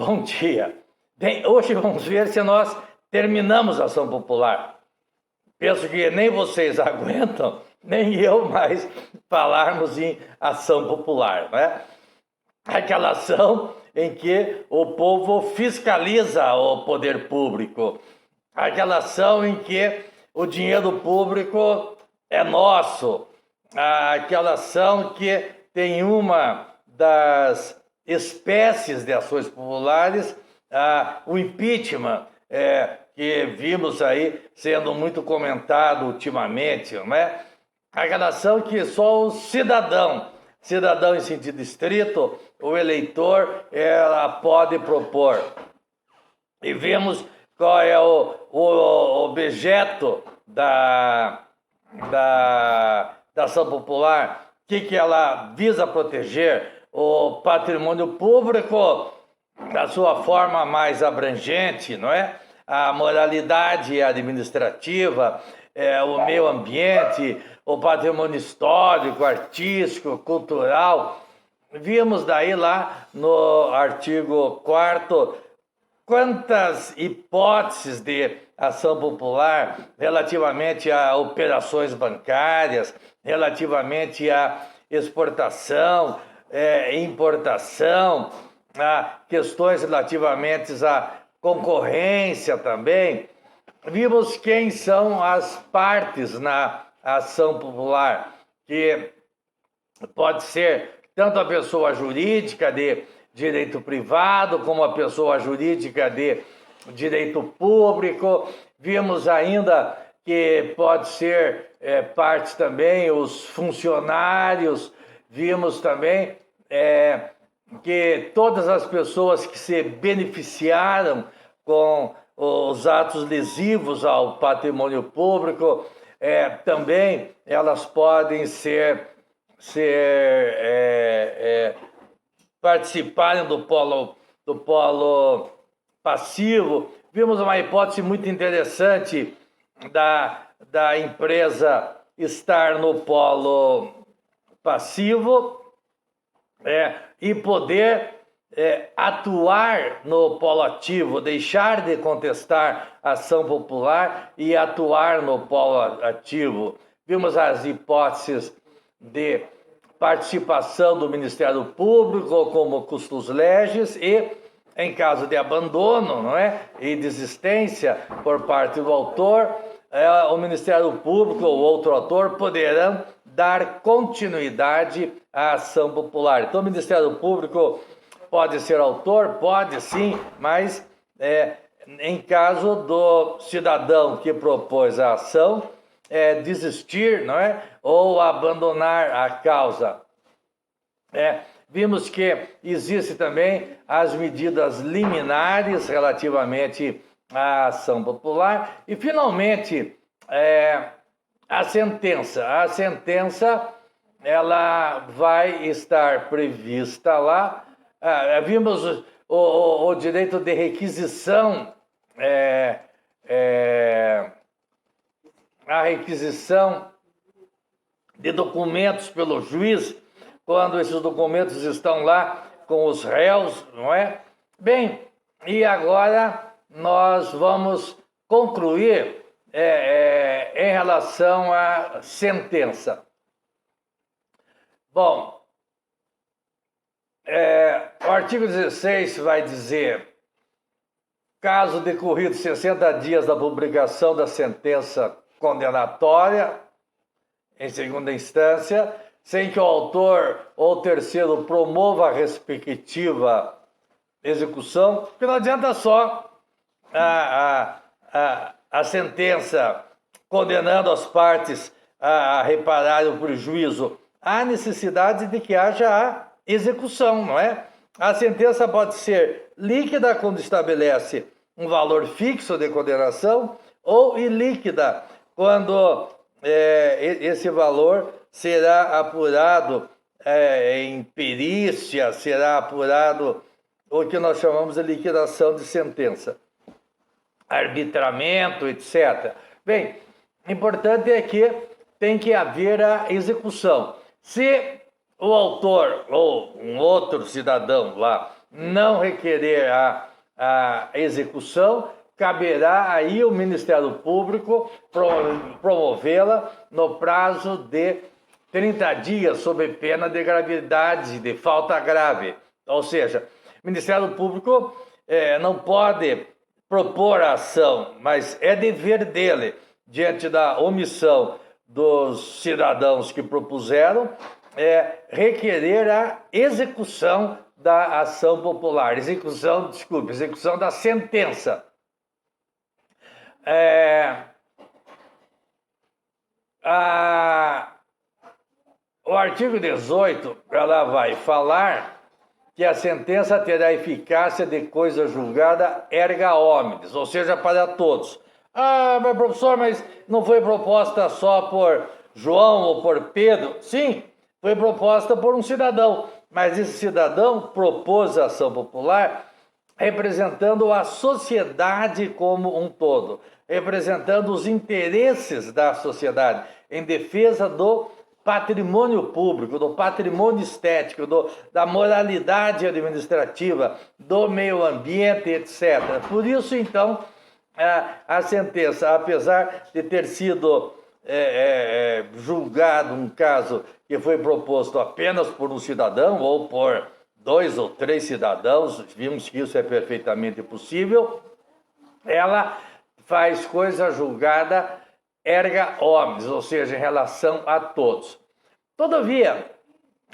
Bom dia. Bem, hoje vamos ver se nós terminamos a ação popular. Penso que nem vocês aguentam, nem eu mais falarmos em ação popular, né? Aquela ação em que o povo fiscaliza o poder público. Aquela ação em que o dinheiro público é nosso. Aquela ação que tem uma das espécies de ações populares, o impeachment, que vimos aí sendo muito comentado ultimamente, não é? Aquela ação que só o cidadão em sentido estrito, o eleitor, ela pode propor. E vemos qual é o objeto da ação popular, que ela visa proteger o patrimônio público da sua forma mais abrangente, não é? A moralidade administrativa, o meio ambiente, o patrimônio histórico, artístico, cultural. Vimos daí lá no artigo 4º quantas hipóteses de ação popular relativamente a operações bancárias, relativamente a exportação, importação, a questões relativamente à concorrência também. Vimos quem são as partes na ação popular, que pode ser tanto a pessoa jurídica de direito privado, como a pessoa jurídica de direito público. Vimos ainda que pode ser parte também os funcionários. Vimos também que todas as pessoas que se beneficiaram com os atos lesivos ao patrimônio público, também elas podem participarem do polo passivo. Vimos uma hipótese muito interessante da empresa estar no polo passivo e poder atuar no polo ativo, deixar de contestar a ação popular e atuar no polo ativo. Vimos as hipóteses de participação do Ministério Público como custos legis e, em caso de abandono, não é, e desistência por parte do autor, o Ministério Público ou outro autor poderão dar continuidade à ação popular. Então, o Ministério Público pode ser autor? Pode sim, mas em caso do cidadão que propôs a ação, desistir, não é? Ou abandonar a causa. Vimos que existe também as medidas liminares relativamente à ação popular e, finalmente, a sentença. A sentença ela vai estar prevista lá. Vimos o direito de requisição, a requisição de documentos pelo juiz, quando esses documentos estão lá com os réus, não é? Bem, e agora nós vamos concluir em relação à sentença. Bom, o artigo 16 vai dizer: caso decorridos 60 dias da publicação da sentença condenatória, em segunda instância, sem que o autor ou terceiro promova a respectiva execução, porque não adianta só a sentença condenando as partes a reparar o prejuízo. Há necessidade de que haja a execução, não é? A sentença pode ser líquida quando estabelece um valor fixo de condenação ou ilíquida quando esse valor será apurado em perícia, será apurado o que nós chamamos de liquidação de sentença, arbitramento, etc. Bem, importante é que tem que haver a execução. Se o autor ou um outro cidadão lá não requerer a execução, caberá aí o Ministério Público promovê-la no prazo de 30 dias, sob pena de gravidade, de falta grave. Ou seja, o Ministério Público não pode propor a ação, mas é dever dele, diante da omissão dos cidadãos que propuseram, requerer a execução da ação popular, execução da sentença. O artigo 18, ela vai falar que a sentença terá eficácia de coisa julgada erga omnes, ou seja, para todos. Mas professor, mas não foi proposta só por João ou por Pedro? Sim, foi proposta por um cidadão, mas esse cidadão propôs a ação popular representando a sociedade como um todo, representando os interesses da sociedade, em defesa do patrimônio público, do patrimônio estético, da moralidade administrativa, do meio ambiente, etc. Por isso, então, a sentença, apesar de ter sido julgado um caso que foi proposto apenas por um cidadão ou por 2 ou 3 cidadãos, vimos que isso é perfeitamente possível, ela faz coisa julgada erga omnes, ou seja, em relação a todos. Todavia,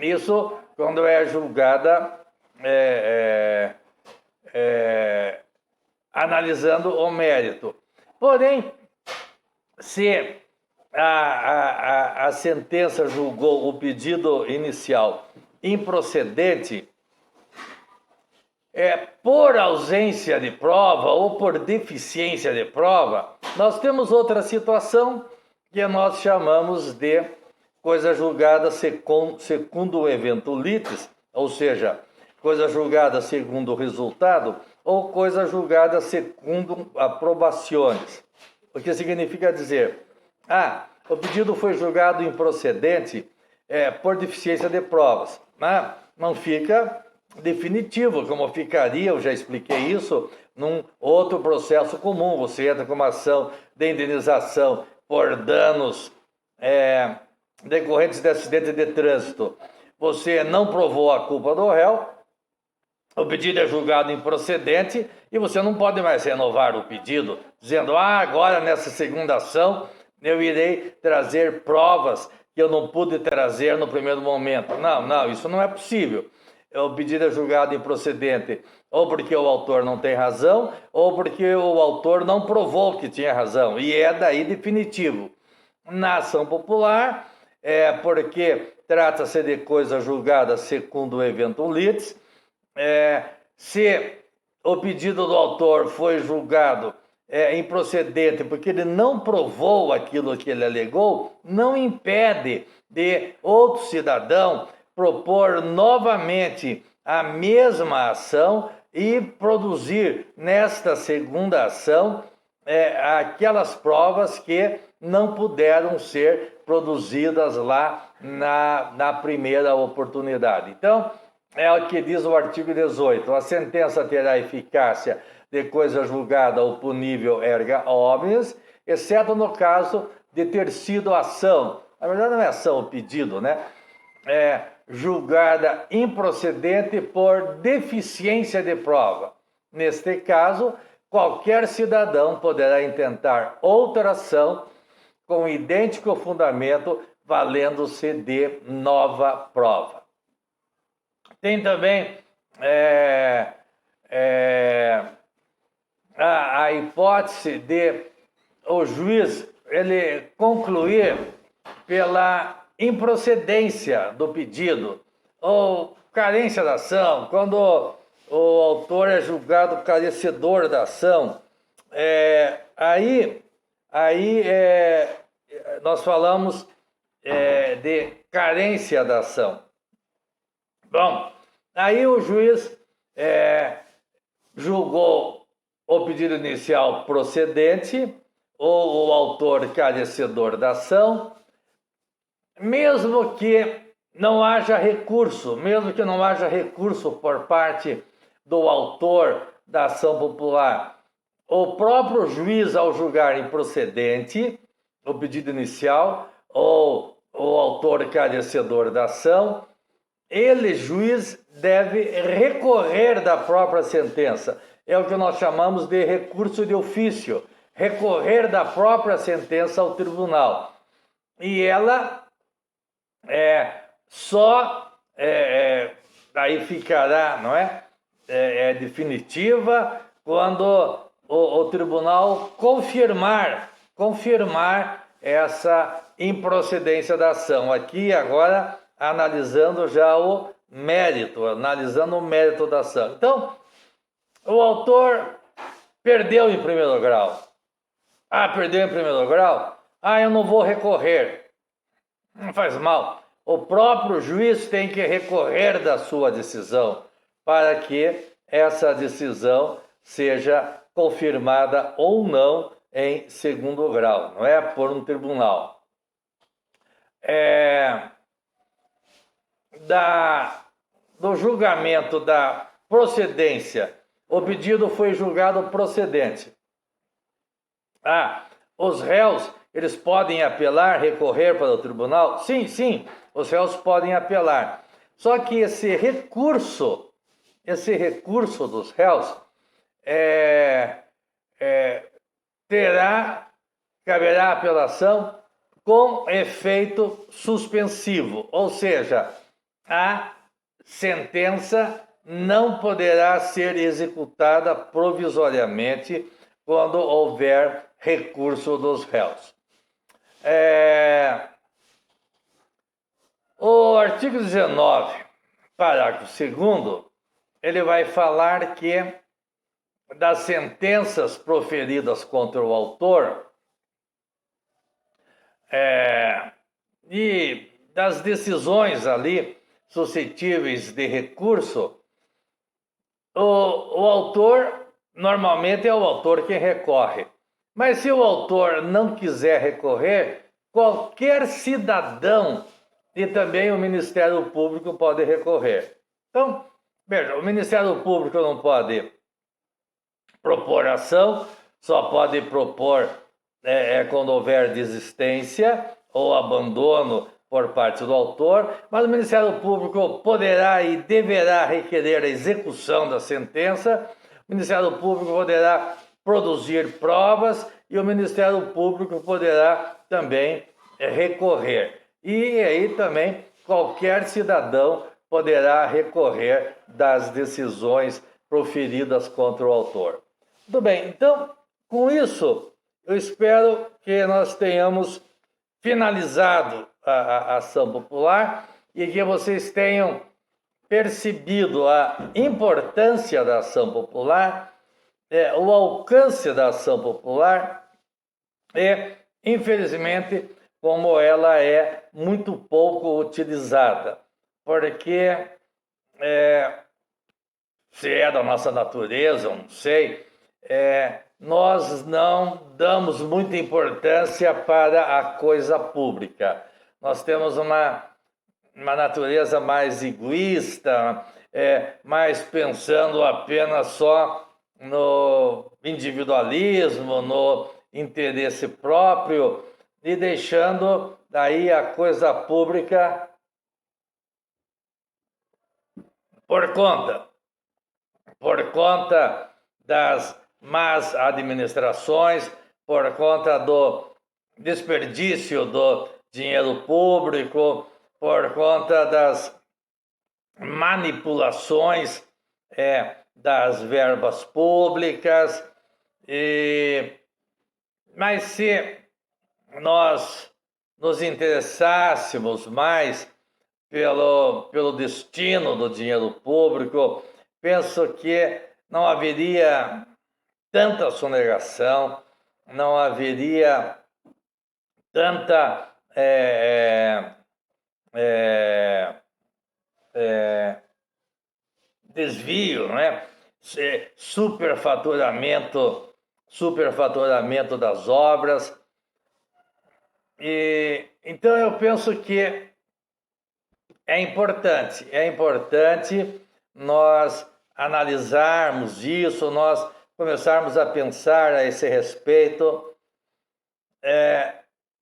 isso quando é julgada analisando o mérito. Porém, se a sentença julgou o pedido inicial improcedente, por ausência de prova ou por deficiência de prova, nós temos outra situação que nós chamamos de coisa julgada segundo o evento litis, ou seja, coisa julgada segundo o resultado, ou coisa julgada segundo aprobações. O que significa dizer, o pedido foi julgado improcedente por deficiência de provas, mas não fica definitivo, como ficaria, eu já expliquei isso, num outro processo comum. Você entra com uma ação de indenização por danos decorrentes de acidente de trânsito. Você não provou a culpa do réu, o pedido é julgado improcedente e você não pode mais renovar o pedido, dizendo, agora nessa segunda ação eu irei trazer provas que eu não pude trazer no primeiro momento. Não, isso não é possível. O pedido é julgado improcedente, ou porque o autor não tem razão, ou porque o autor não provou que tinha razão, e é daí definitivo. Na ação popular, porque trata-se de coisa julgada segundo o evento litis, se o pedido do autor foi julgado improcedente porque ele não provou aquilo que ele alegou, não impede de outro cidadão propor novamente a mesma ação e produzir nesta segunda ação aquelas provas que não puderam ser produzidas lá na primeira oportunidade. Então, é o que diz o artigo 18, a sentença terá eficácia de coisa julgada ou punível erga omnes, exceto no caso de ter sido ação, na verdade não é ação, o pedido, né? Julgada improcedente por deficiência de prova. Neste caso, qualquer cidadão poderá intentar outra ação com idêntico fundamento, valendo-se de nova prova. Tem também a hipótese de o juiz ele concluir pela improcedência do pedido ou carência da ação, quando o autor é julgado carecedor da ação, aí nós falamos de carência da ação. Bom, aí o juiz julgou o pedido inicial procedente ou o autor carecedor da ação, mesmo que não haja recurso, por parte do autor da ação popular, o próprio juiz, ao julgar improcedente o pedido inicial ou o autor carecedor da ação, ele, juiz, deve recorrer da própria sentença. É o que nós chamamos de recurso de ofício, recorrer da própria sentença ao tribunal. E ela aí ficará, não é? Definitiva quando o tribunal confirmar essa improcedência da ação. Aqui agora analisando já o mérito da ação. Então, o autor perdeu em primeiro grau. Perdeu em primeiro grau? Eu não vou recorrer. Não faz mal. O próprio juiz tem que recorrer da sua decisão para que essa decisão seja confirmada ou não em segundo grau, não é? Por um tribunal. Do julgamento da procedência, o pedido foi julgado procedente. Os réus, eles podem apelar, recorrer para o tribunal? Sim, os réus podem apelar. Só que esse recurso dos réus caberá apelação com efeito suspensivo, ou seja, a sentença não poderá ser executada provisoriamente quando houver recurso dos réus. O artigo 19, parágrafo 2º, ele vai falar que das sentenças proferidas contra o autor e das decisões ali suscetíveis de recurso, o autor, normalmente é o autor quem recorre. Mas se o autor não quiser recorrer, qualquer cidadão e também o Ministério Público pode recorrer. Então, veja, o Ministério Público não pode propor ação, só pode propor quando houver desistência ou abandono por parte do autor, mas o Ministério Público poderá e deverá requerer a execução da sentença, o Ministério Público poderá produzir provas e o Ministério Público poderá também recorrer. E aí também qualquer cidadão poderá recorrer das decisões proferidas contra o autor. Muito bem, então, com isso, eu espero que nós tenhamos finalizado a ação popular e que vocês tenham percebido a importância da ação popular, o alcance da ação popular e, infelizmente, como ela é muito pouco utilizada, porque se é da nossa natureza, não sei, nós não damos muita importância para a coisa pública. Nós temos uma natureza mais egoísta, mais pensando apenas só no individualismo, no interesse próprio e deixando daí a coisa pública por conta das más administrações, por conta do desperdício do dinheiro público, por conta das manipulações das verbas públicas. Mas se nós nos interessássemos mais pelo destino do dinheiro público, penso que não haveria tanta sonegação, não haveria tanta desvio, né? Superfaturamento das obras. Então eu penso que é importante nós analisarmos isso, nós começarmos a pensar a esse respeito.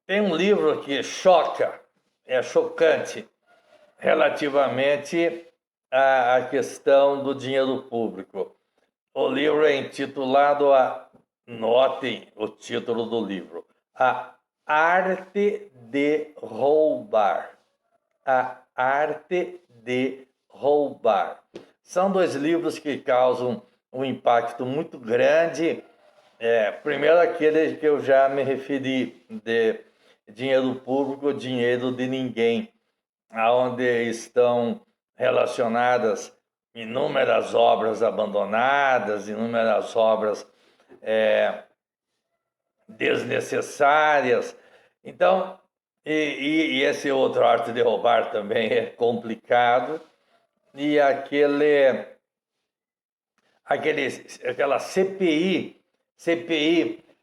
Tem um livro que choca, é chocante, relativamente à questão do dinheiro público. O livro é intitulado, notem o título do livro, A Arte de Roubar. A Arte de Roubar. São dois livros que causam um impacto muito grande. Primeiro, aquele que eu já me referi, de dinheiro público, dinheiro de ninguém, onde estão relacionadas inúmeras obras abandonadas, inúmeras obras desnecessárias. Então, e esse outro Arte de Roubar também é complicado. E aquela CPI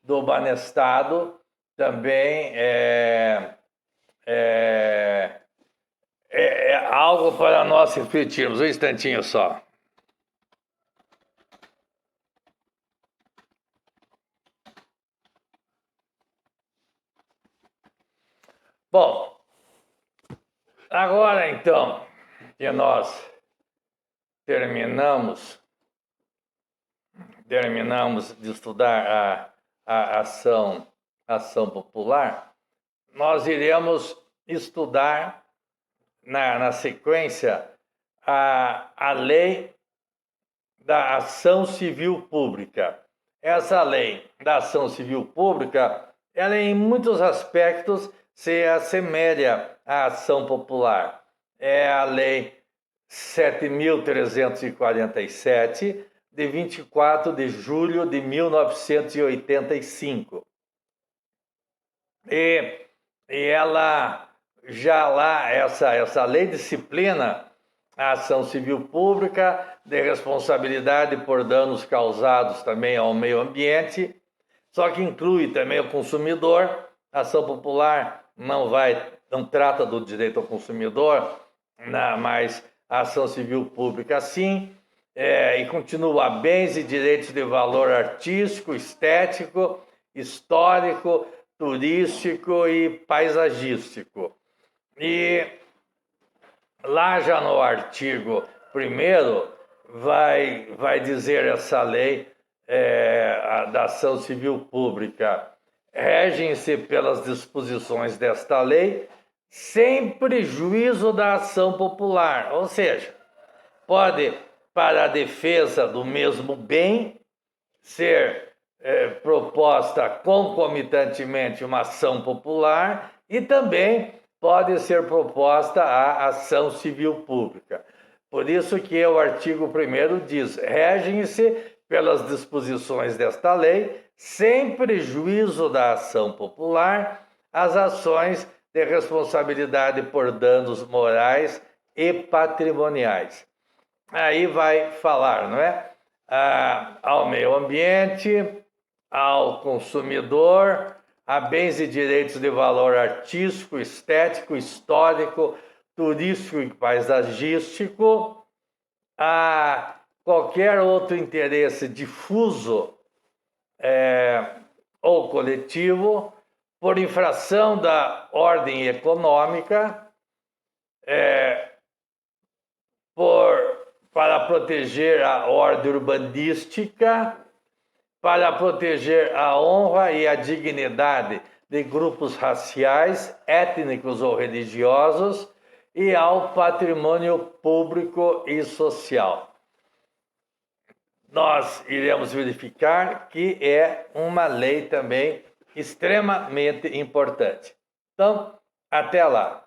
do Banestado também é algo para nós refletirmos. Um instantinho só. Bom, agora então que nós terminamos de estudar a ação popular, nós iremos estudar na sequência a lei da ação civil pública. Essa lei da ação civil pública, ela em muitos aspectos se assemelha à ação popular. É a lei 7.347, de 24 de julho de 1985. E ela já lá, essa lei disciplina a ação civil pública de responsabilidade por danos causados também ao meio ambiente, só que inclui também o consumidor. A ação popular não trata do direito ao consumidor, mas a ação civil pública sim, e continua bens e direitos de valor artístico, estético, histórico, turístico e paisagístico. E lá já no artigo 1º vai dizer essa lei da ação civil pública: regem-se pelas disposições desta lei sem prejuízo da ação popular. Ou seja, pode, para a defesa do mesmo bem, ser proposta concomitantemente uma ação popular e também pode ser proposta a ação civil pública. Por isso que o artigo 1º diz: regem-se pelas disposições desta lei, sem prejuízo da ação popular, as ações de responsabilidade por danos morais e patrimoniais. Aí vai falar, não é? Ao meio ambiente, ao consumidor, a bens e direitos de valor artístico, estético, histórico, turístico e paisagístico, a qualquer outro interesse difuso ou coletivo, por infração da ordem econômica, para proteger a ordem urbanística, para proteger a honra e a dignidade de grupos raciais, étnicos ou religiosos e ao patrimônio público e social. Nós iremos verificar que é uma lei também extremamente importante. Então, até lá.